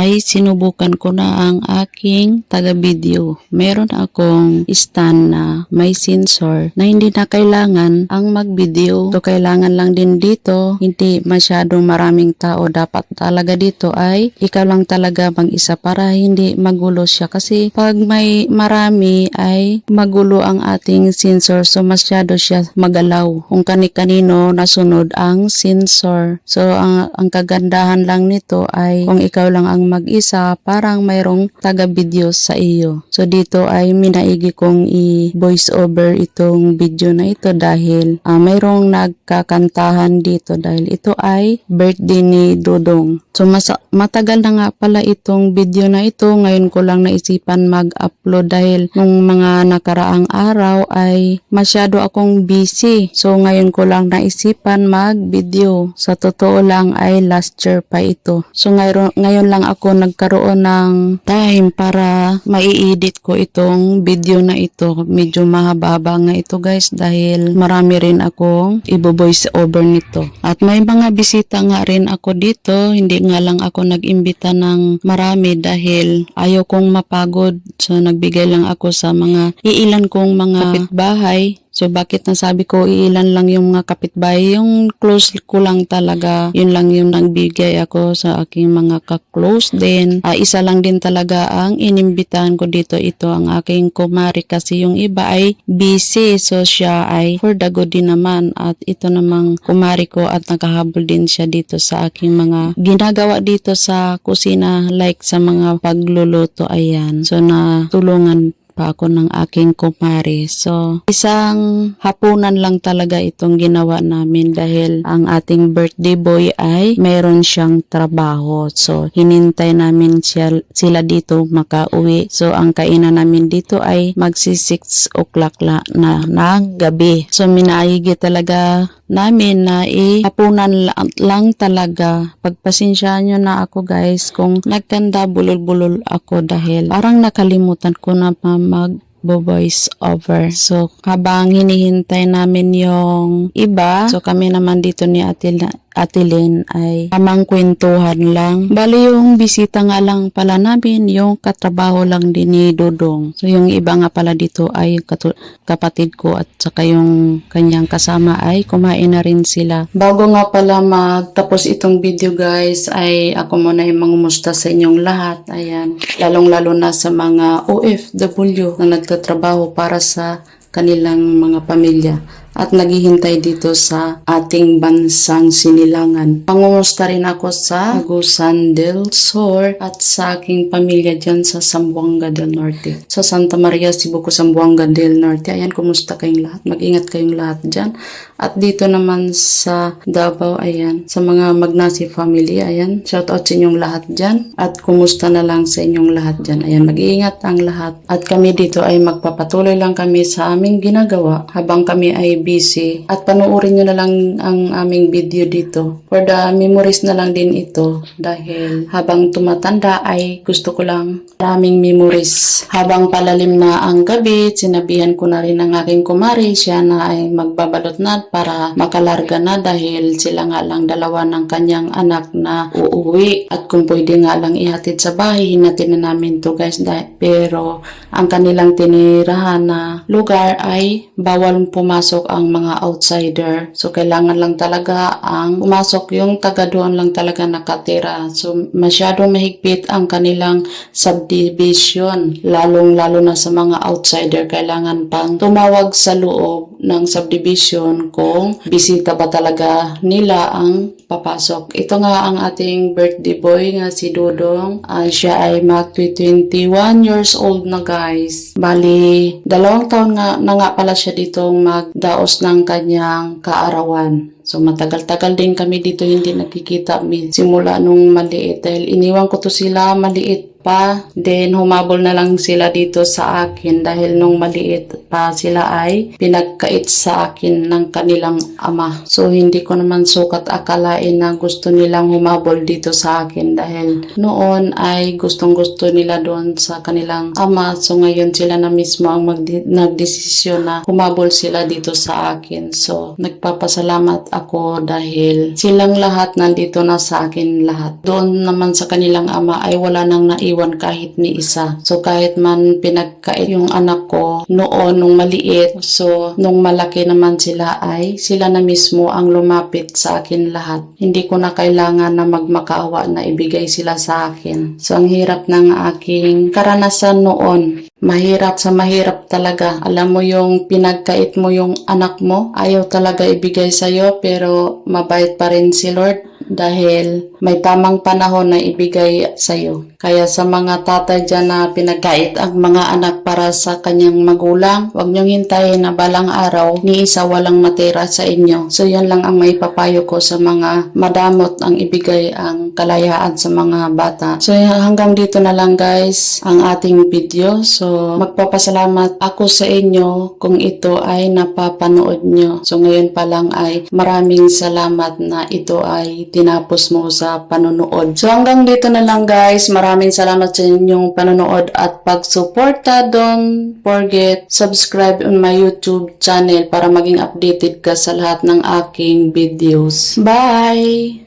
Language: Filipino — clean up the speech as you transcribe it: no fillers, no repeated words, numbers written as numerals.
ay sinubukan ko na ang aking taga-video. Meron akong stand na may sensor na hindi na kailangan ang mag-video. So kailangan lang din dito, hindi masyadong maraming tao. Dapat talaga dito ay ikaw lang talaga mag-isa para hindi magulo siya. Kasi pag may marami ay magulo ang ating sensor. So masyado siya magalaw kung kani-kanino nasunod ang sensor. So ang kagandahan lang nito ay kung ikaw lang ang mag-isa, parang mayroong taga-video sa iyo. So dito ay minaigi kong i-voice over itong video na ito dahil mayroong nagkakantahan dito dahil ito ay birthday ni Dodong. So matagal na nga pala itong video na ito. Ngayon ko lang naisipan mag-upload dahil nung mga nakaraang araw ay masyado akong busy. So ngayon ko lang naisipan mag-video. Sa totoo lang ay last year pa ito. So ngayon lang ako nagkaroon ng time para mai-edit ko itong video na ito. Medyo mahaba nga ito guys dahil marami rin akong i-voice over nito. At may mga bisita nga rin ako dito. Hindi nga lang ako nag-imbita ng marami dahil ayaw kong mapagod. So nagbigay lang ako sa mga iilan kong mga kapitbahay. So bakit nasabi ko iilan lang yung mga kapitbahay, yung close ko lang talaga, yun lang yung nagbigay ako sa aking mga ka-close din. Isa lang din talaga ang inimbitahan ko dito, ito ang aking kumari kasi yung iba ay busy. So siya ay for the good din naman at ito namang kumari ko at nakahabol din siya dito sa aking mga ginagawa dito sa kusina like sa mga pagluluto, ayan. So natulungan pa ako ng aking kumari. So, isang hapunan lang talaga itong ginawa namin dahil ang ating birthday boy ay mayroon siyang trabaho. So, hinintay namin sila dito makauwi. So, ang kainan namin dito ay magsi 6 o'clock na ng gabi. So, minaigi talaga namin na hapunan lang talaga. Pagpasensyahan nyo na ako guys kung nagkanda bulol-bulol ako dahil parang nakalimutan ko na mag-voice over. So, habang hinihintay namin yung iba, so kami naman dito ni Ate Lynn ay tamang kwentuhan lang. Bali yung bisita nga lang pala namin, yung katrabaho lang din ni Dodong. So yung iba nga pala dito ay kapatid ko at saka yung kanyang kasama ay kumain na rin sila. Bago nga pala magtapos itong video guys, ay ako muna yung mangumusta sa inyong lahat. Ayan, lalong-lalo na sa mga OFW na nagtatrabaho para sa kanilang mga pamilya at naghihintay dito sa ating bansang sinilangan. Pangumusta rin ako sa Agusan del Sur at sa aking pamilya dyan sa Zamboanga del Norte. Sa Santa Maria, Cebu, Zamboanga del Norte. Ayan, kumusta kayong lahat? Mag-ingat kayong lahat dyan. At dito naman sa Davao, ayan, sa mga Magnasi family, ayan, shout out sa inyong lahat dyan. At kumusta na lang sa inyong lahat dyan. Ayan, mag-iingat ang lahat. At kami dito ay magpapatuloy lang kami sa aming ginagawa habang kami ay busy. At panoorin nyo na lang ang aming video dito. For the memories na lang din ito dahil habang tumatanda ay gusto ko lang maraming memories. Habang palalim na ang gabi, sinabihan ko na rin ang aking kumari, siya na ay magbabalot na para makalarga na dahil sila nga lang dalawa ng kanyang anak na uuwi. At kung pwede nga lang ihatid sa bahay, hinatid na namin to guys. Pero ang kanilang tinirahan na lugar ay bawal pumasok ang mga outsider. So, kailangan lang talaga ang pumasok yung taga doon lang talaga nakatira. So, masyadong mahigpit ang kanilang subdivision. Lalong-lalo na sa mga outsider, kailangan pang tumawag sa loob ng subdivision kung bisita ba talaga nila ang papasok. Ito nga ang ating birthday boy nga si Dodong. Siya ay mag-21 years old na guys. Bali, 2 taon na nga pala siya ditong magdaos ng kanyang kaarawan. So matagal-tagal din kami dito hindi nakikita simula nung maliit dahil iniwan ko to sila maliit pa. Then humabol na lang sila dito sa akin dahil nung maliit pa sila ay pinagkait sa akin ng kanilang ama. So hindi ko naman sukat akalain pagkain na gusto nilang humabol dito sa akin dahil noon ay gustong-gusto nila doon sa kanilang ama. So ngayon sila na mismo ang nagdesisyon na humabol sila dito sa akin. So nagpapasalamat ako dahil silang lahat nandito na sa akin lahat. Doon naman sa kanilang ama ay wala nang naiwan kahit ni isa. So kahit man pinagkait yung anak ko noon nung maliit, so nung malaki naman sila ay sila na mismo ang lumapit sa akin lahat. Hindi ko na kailangan na magmakaawa na ibigay sila sa akin. So ang hirap ng aking karanasan noon. Mahirap sa mahirap talaga. Alam mo yung pinagkait mo yung anak mo, ayaw talaga ibigay sa'yo pero mabait pa rin si Lord dahil may tamang panahon na ibigay sa'yo. Kaya sa mga tatay dyan na pinagkait ang mga anak para sa kanyang magulang, huwag niyong hintayin na balang araw ni isa walang matira sa inyo. So yan lang ang maipapayo ko sa mga madamot ang ibigay ang kalayaan sa mga bata. So hanggang dito na lang guys ang ating video. So magpapasalamat ako sa inyo kung ito ay napapanood nyo. So ngayon pa lang ay maraming salamat na ito ay tinapos mo sa panonood. So hanggang dito na lang guys. Maraming salamat sa inyong panonood at pagsuporta. Don't forget subscribe on my YouTube channel para maging updated ka sa lahat ng aking videos. Bye!